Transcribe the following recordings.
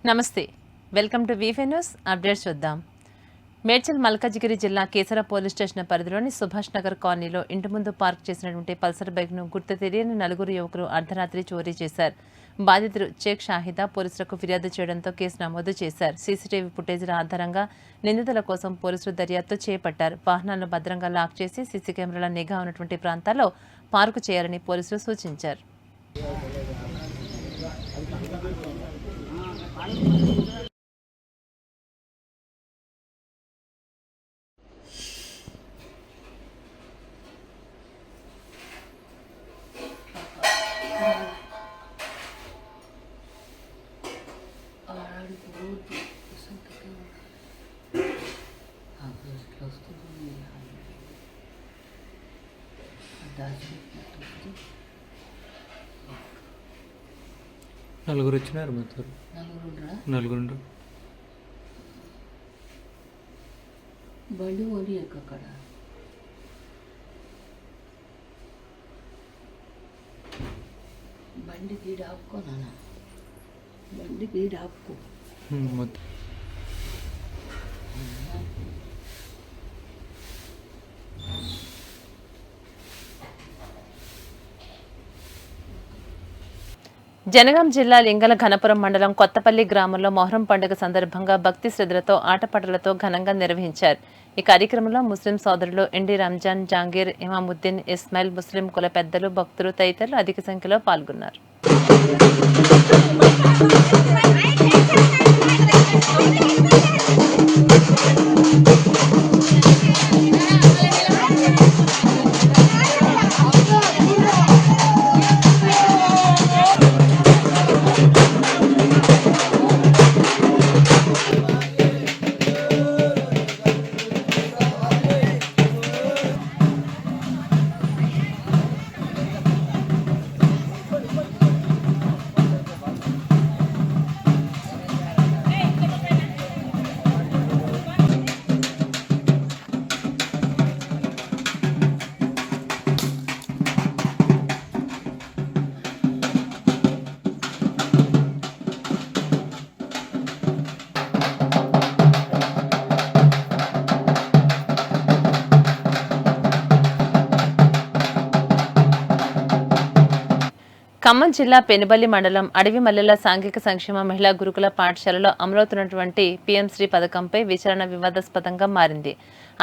నమస్తే, welcome to వీఫై news updates. చూద్దాం. మేడ్చల్ మల్కాజిగిరి జిల్లా కేసర పోలీస్ స్టేషన్ పరిధిలోని సుభాష్ నగర్ కాలనీలో ఇంటి ముందు పార్క్ చేసినటువంటి పల్సర్ బైక్ను గుర్తు తెలియని నలుగురు యువకులు అర్ధరాత్రి చోరీ చేశారు. బాధితులు షేక్ షాహిదా పోలీసులకు ఫిర్యాదు చేయడంతో కేసు నమోదు చేశారు. సీసీటీవీ ఫుటేజీల ఆధారంగా నిందితుల కోసం పోలీసులు దర్యాప్తు చేపట్టారు. వాహనాలను భద్రంగా లాక్ చేసి సీసీ కెమెరాల నిఘా ఉన్నటువంటి ప్రాంతాల్లో పార్కు చేయాలని పోలీసులు సూచించారు. నలుగురు వచ్చినారు మొత్తం. నలుగురు బండి ఓడి అక్కడ బండి గీడ ఆపుకో నాన్న, బండి గీడ ఆపుకో మొత్తం. జనగాం జిల్లా లింగల ఘనపురం మండలం కొత్తపల్లి గ్రామంలో మొహరం పండుగ సందర్భంగా భక్తి శ్రద్ధలతో ఆటపాటలతో ఘనంగా నిర్వహించారు. ఈ కార్యక్రమంలో ముస్లిం సోదరులు ఎండి రంజాన్, జాంగీర్, ఇమాముద్దీన్, ఇస్మాయిల్, ముస్లిం కుల పెద్దలు, భక్తులు తదితరులు అధిక సంఖ్యలో పాల్గొన్నారు. ఖమ్మం జిల్లా పెనుబల్లి మండలం అడవి మల్లెల సాంఘిక సంక్షేమ మహిళా గురుకుల పాఠశాలలో అమలవుతున్నటువంటి పీఎంశ్రీ పథకంపై విచారణ వివాదాస్పదంగా మారింది.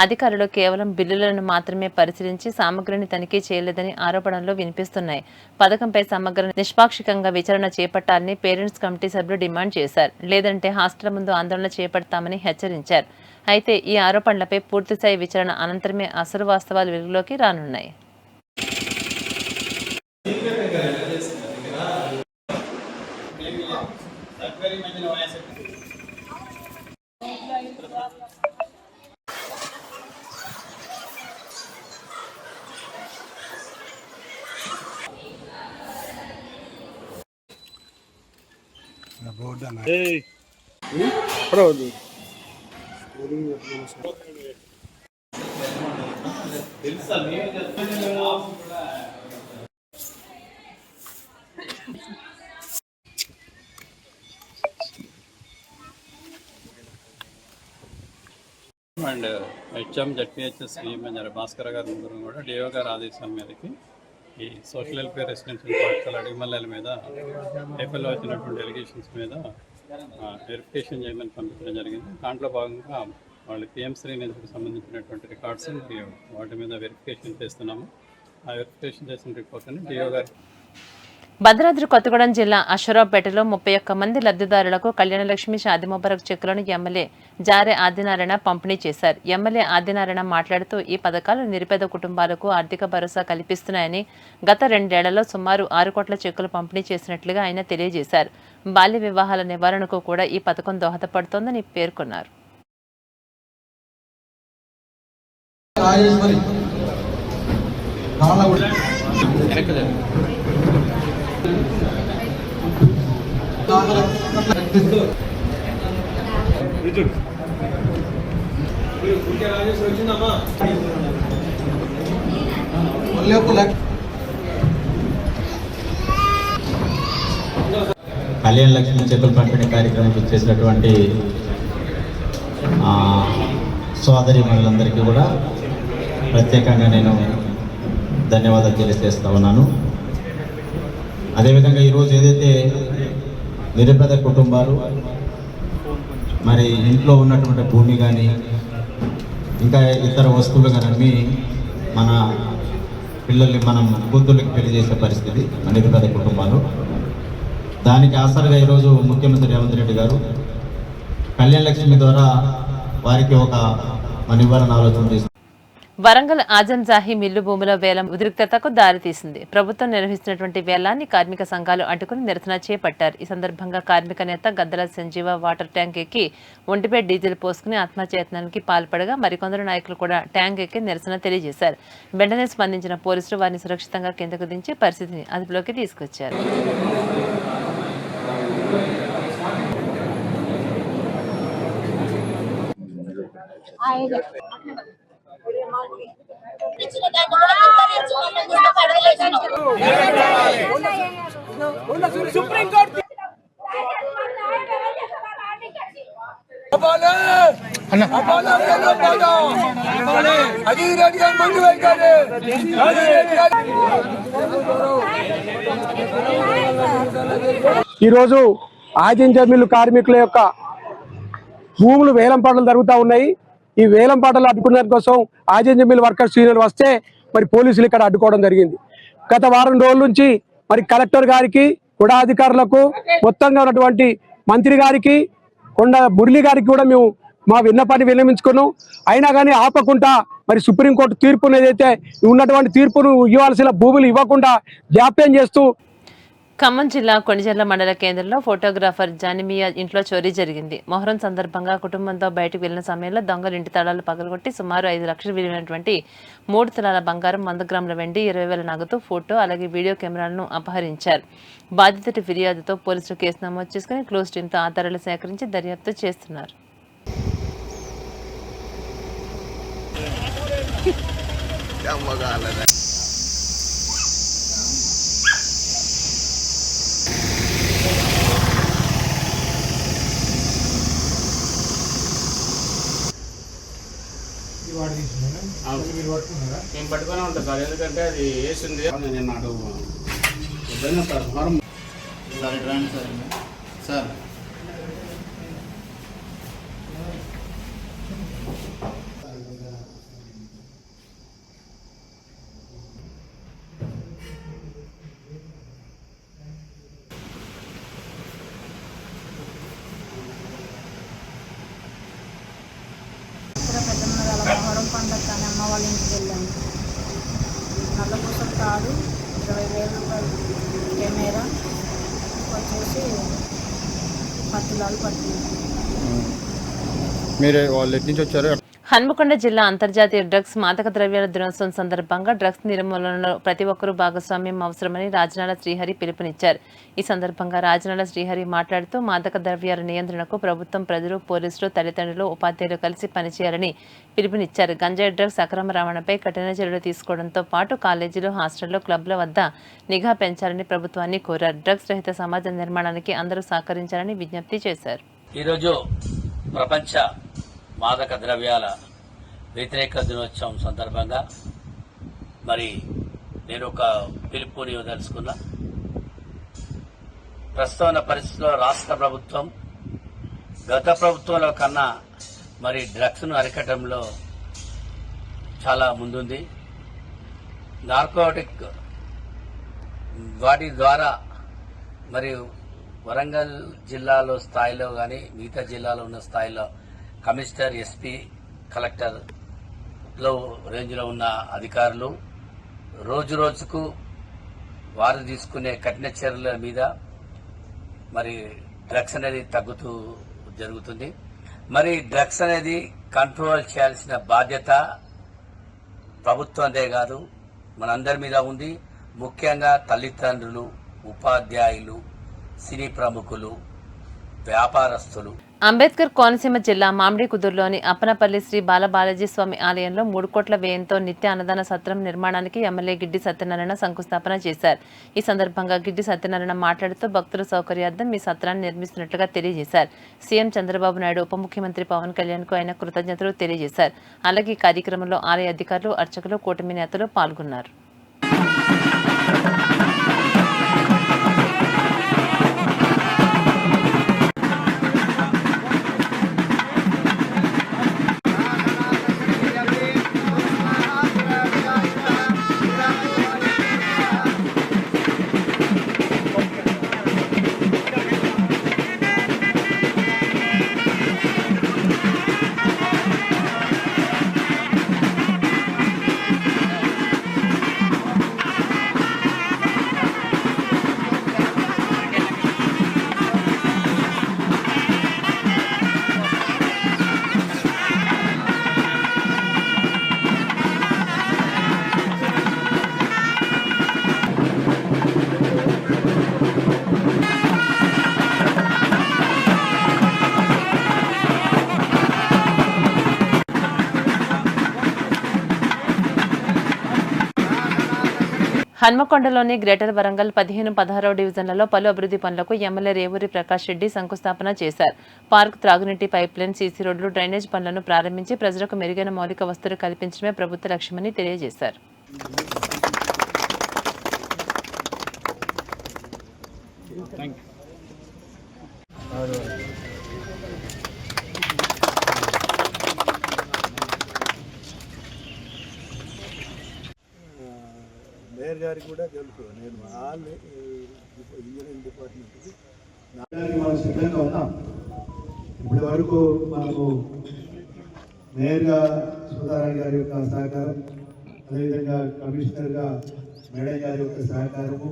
అధికారులు కేవలం బిల్లులను మాత్రమే పరిశీలించి సామగ్రిని తనిఖీ చేయలేదని ఆరోపణలు వినిపిస్తున్నాయి. పథకంపై సమగ్ర నిష్పాక్షికంగా విచారణ చేపట్టాలని పేరెంట్స్ కమిటీ సభ్యులు డిమాండ్ చేశారు. లేదంటే హాస్టల్ ముందు ఆందోళన చేపడతామని హెచ్చరించారు. అయితే ఈ ఆరోపణలపై పూర్తిస్థాయి విచారణ అనంతరమే అసలు వాస్తవాలు వెలుగులోకి రానున్నాయి. And HM ZPHS manager Bhaskar గారి ముగ్గురు కూడా డిఓ గారి ఆదేశాల మీదకి ఈ సోషల్ వెల్ఫేర్ రెసిడెన్షియల్ పాఠశాల అడిమల్లెల మీద పేపర్లో వచ్చినటువంటి ఎలిగేషన్స్ మీద వెరిఫికేషన్ చేయమని పంపించడం జరిగింది. దాంట్లో భాగంగా వాళ్ళు పిఎంశ్రీ నిధులకు సంబంధించినటువంటి రికార్డ్స్ వాటి మీద వెరిఫికేషన్ చేస్తున్నాము. ఆ వెరిఫికేషన్ చేసిన రిపోర్ట్ని డిఓ గారు. భద్రాద్రి కొత్తగూడెం జిల్లా అశ్వరావుపేటలో 31 మంది లబ్ధిదారులకు కళ్యాణలక్ష్మి షాదీ ముబారక్ చెక్కులను ఎమ్మెల్యే జారే ఆదినారాయణ పంపిణీ చేశారు. ఎమ్మెల్యే ఆదినారాయణ మాట్లాడుతూ ఈ పథకాలు నిరుపేద కుటుంబాలకు ఆర్థిక భరోసా కల్పిస్తున్నాయని, గత 2 ఏళ్లలో సుమారు 6 కోట్ల చెక్కులు పంపిణీ చేసినట్లుగా ఆయన తెలియజేశారు. బాల్య వివాహాల నివారణకు కూడా ఈ పథకం దోహదపడుతోందని పేర్కొన్నారు. కళ్యాణ లక్ష్మి చెక్కుల పంపిణీ కార్యక్రమం చేసినటువంటి సోదరి మనులందరికీ కూడా ప్రత్యేకంగా నేను ధన్యవాదాలు తెలియజేస్తా ఉన్నాను. అదేవిధంగా ఈరోజు ఏదైతే నిరుపేద కుటుంబాలు మరి ఇంట్లో ఉన్నటువంటి భూమి కానీ ఇంకా ఇతర వస్తువులు కానీ అమ్మి మన పిల్లల్ని మనం కూతుర్లకి పెళ్లి చేసే పరిస్థితి నిరుపేద కుటుంబాలు. దానికి ఆసరగా ఈరోజు ముఖ్యమంత్రి రేవంత్ రెడ్డి గారు కళ్యాణ లక్ష్మి ద్వారా వారికి ఒక నివారణ ఆలోచన చేస్తారు. వరంగల్ ఆజం జాహీ మిల్లు భూముల వేలం ఉద్రిక్తతకు దారితీసింది. ప్రభుత్వం నిర్వహిస్తున్నటువంటి వేలాన్ని కార్మిక సంఘాలు అడ్డుకుని నిరసన చేపట్టారు. ఈ సందర్భంగా కార్మిక నేత గద్దల సంజీవ వాటర్ ట్యాంక్ ఎక్కి ఒంటిపై డీజిల్ పోసుకుని ఆత్మహత్యయత్నానికి పాల్పడగా మరికొందరు నాయకులు కూడా ట్యాంక్ ఎక్కి నిరసన తెలియజేశారు. వెంటనే స్పందించిన పోలీసులు వారిని సురక్షితంగా కిందకు దించి పరిస్థితిని అదుపులోకి తీసుకొచ్చారు. ఈరోజు ఆజం జమీలు కార్మికుల యొక్క భూములు వేలం పాటలు జరుగుతూ ఉన్నాయి. ఈ వేలం పాటలు అడ్డుకునే కోసం ఆజం జమీల్ వర్కర్స్ యూనియన్ వస్తే మరి పోలీసులు ఇక్కడ అడ్డుకోవడం జరిగింది. గత వారం రోజుల నుంచి మరి కలెక్టర్ గారికి, కూడా అధికారులకు, మొత్తంగా ఉన్నటువంటి మంత్రి గారికి, కొండ మురళి గారికి కూడా మేము మా విన్నపాన్ని విన్నవించుకున్నాం. అయినా కానీ ఆపకుండా మరి సుప్రీంకోర్టు తీర్పును ఏదైతే ఉన్నటువంటి తీర్పును ఇవ్వాల్సిన భూములు ఇవ్వకుండా జాప్యం చేస్తూ ఖమ్మం జిల్లా కొణిజర్ల మండల కేంద్రంలో ఫోటోగ్రాఫర్ జానిమియా ఇంట్లో చోరీ జరిగింది. మొహరం సందర్భంగా కుటుంబంతో బయటకు వెళ్లిన సమయంలో దొంగలు ఇంటి తాళాలు పగలగొట్టి సుమారు 5 లక్షలు విలువైనటువంటి 3 తులాల బంగారం, 100 గ్రాముల వెండి, 20,000 నగదు, ఫోటో అలాగే వీడియో కెమెరాలను అపహరించారు. బాధితుడి ఫిర్యాదుతో పోలీసులు కేసు నమోదు చేసుకుని క్లోజ్ టీంతో ఆధారాలు సేకరించి దర్యాప్తు చేస్తున్నారు. నేను పట్టుకునే ఉంటాను సార్, ఎందుకంటే అది వేసింది. నేను నాటు సార్ సార్ రండి సార్ సార్ మొహరం పండుగ కానీ అమ్మ వాళ్ళ ఇంటికి వెళ్ళాము. నల్లపూసలు తాడు, 20,000 రూపాయలు కెమెరా, వచ్చేసి 10 తులాలు పట్టింది. మీరు వాళ్ళు ఎటు నుంచి వచ్చారు? హన్మకొండ జిల్లా అంతర్జాతీయ డ్రగ్స్ మాదక ద్రవ్యాల దినోత్సవం సందర్భంగా డ్రగ్స్ నిర్మూలనలో ప్రతి ఒక్కరూ భాగస్వామ్యం అవసరమని రాజనాల శ్రీహరి పిలుపునిచ్చారు. ఈ సందర్భంగా రాజనాల శ్రీహరి మాట్లాడుతూ మాదక ద్రవ్యాల నియంత్రణకు ప్రభుత్వం, ప్రజలు, పోలీసులు, తల్లిదండ్రులు, ఉపాధ్యాయులు కలిసి పనిచేయాలని పిలుపునిచ్చారు. గంజాయి డ్రగ్స్ అక్రమ రవాణాపై కఠిన చర్యలు తీసుకోవడంతో పాటు కాలేజీలు, హాస్టళ్లు, క్లబ్ల వద్ద నిఘా పెంచాలని ప్రభుత్వాన్ని కోరారు. డ్రగ్స్ రహిత సమాజ నిర్మాణానికి అందరూ సహకరించాలని విజ్ఞప్తి చేశారు. ఈరోజు ప్రపంచ మాదక ద్రవ్యాల వ్యతిరేక దినోత్సవం సందర్భంగా మరి నేను ఒక పిలుపుని ఇవ్వదలుచుకున్నా. ప్రస్తుత పరిస్థితుల్లో రాష్ట్ర ప్రభుత్వం గత ప్రభుత్వంలో కన్నా మరి డ్రగ్స్ను అరికట్టడంలో చాలా ముందుంది. నార్కోటిక్ వాటి ద్వారా మరి వరంగల్ జిల్లాలో స్థాయిలో కానీ మిగతా జిల్లాలో ఉన్న స్థాయిలో కమిషనర్, ఎస్పీ, కలెక్టర్లో రేంజ్లో ఉన్న అధికారులు రోజు రోజుకు వారు తీసుకునే కఠిన చర్యల మీద మరి డ్రగ్స్ అనేది తగ్గుతూ జరుగుతుంది. మరి డ్రగ్స్ అనేది కంట్రోల్ చేయాల్సిన బాధ్యత ప్రభుత్వందే కాదు, మనందరి మీద ఉంది. ముఖ్యంగా తల్లిదండ్రులు, ఉపాధ్యాయులు, సినీ ప్రముఖులు, వ్యాపారస్తులు. అంబేద్కర్ కోనసీమ జిల్లా మామిడికుదురులోని అప్పనపల్లి శ్రీ బాలబాలాజీ స్వామి ఆలయంలో 3 కోట్ల వ్యయంతో నిత్య అన్నదాన సత్రం నిర్మాణానికి ఎమ్మెల్యే గిడ్డి సత్యనారాయణ శంకుస్థాపన చేశారు. ఈ సందర్భంగా గిడ్డి సత్యనారాయణ మాట్లాడుతూ భక్తుల సౌకర్యార్థం ఈ సత్రాన్ని నిర్మిస్తున్నట్లుగా తెలియజేశారు. సీఎం చంద్రబాబు నాయుడు, ఉప ముఖ్యమంత్రి పవన్ కళ్యాణ్ కు ఆయన కృతజ్ఞతలు తెలియజేశారు. అలాగే ఈ కార్యక్రమంలో ఆలయ అధికారులు, అర్చకులు, కూటమి నేతలు పాల్గొన్నారు. హన్మకొండలోని గ్రేటర్ వరంగల్ 15, 16వ డివిజన్లలో పలు అభివృద్ధి పనులకు ఎమ్మెల్యే రేవూరి ప్రకాష్ రెడ్డి శంకుస్థాపన చేశారు. పార్క్, త్రాగునీటి పైప్లైన్, సీసీ రోడ్లు, డ్రైనేజ్ పనులను ప్రారంభించి ప్రజలకు మెరుగైన మౌలిక వసతులు కల్పించడమే ప్రభుత్వ లక్ష్యమని తెలియజేశారు. మేయర్ గారికి కూడా తెలుసు, నేను ఆల్ ఇంజనీరింగ్ డిపార్ట్మెంట్కి మనం సిద్ధంగా ఉన్నాం. ఇప్పటి వరకు మనకు మేయర్గా సుధారాణి గారి యొక్క సహకారం, అదేవిధంగా కమిషనర్గా మేడం గారి యొక్క సహకారము,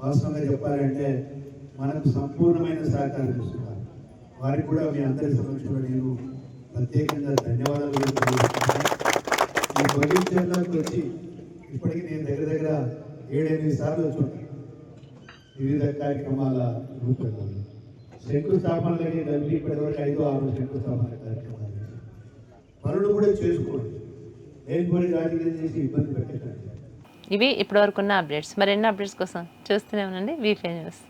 వాస్తవంగా చెప్పాలంటే మనకు సంపూర్ణమైన సహకారం ఇస్తున్నారు. వారికి కూడా మీ అందరి సమక్షంలో నేను ప్రత్యేకంగా ధన్యవాదాలు తెలియజేస్తున్నాను. ఈ బగీచాలోకి వచ్చి ఇప్పటికీ నేను దగ్గర 7-8 సార్లు వచ్చుంటాను వివిధ కార్యక్రమాల రూపంలో. శంకుస్థాపనలకి కలిపి ఇప్పటివరకు 5-6 శంకుస్థాపన కార్యక్రమాలు పనులు కూడా చేసుకోండి. నేను కూడా రాజకీయం చేసి ఇబ్బంది పెట్టకండి. ఇవి ఇప్పటివరకున్న అప్డేట్స్. మరిన్ని అప్డేట్స్ కోసం చూస్తూనే ఉండండి VP News.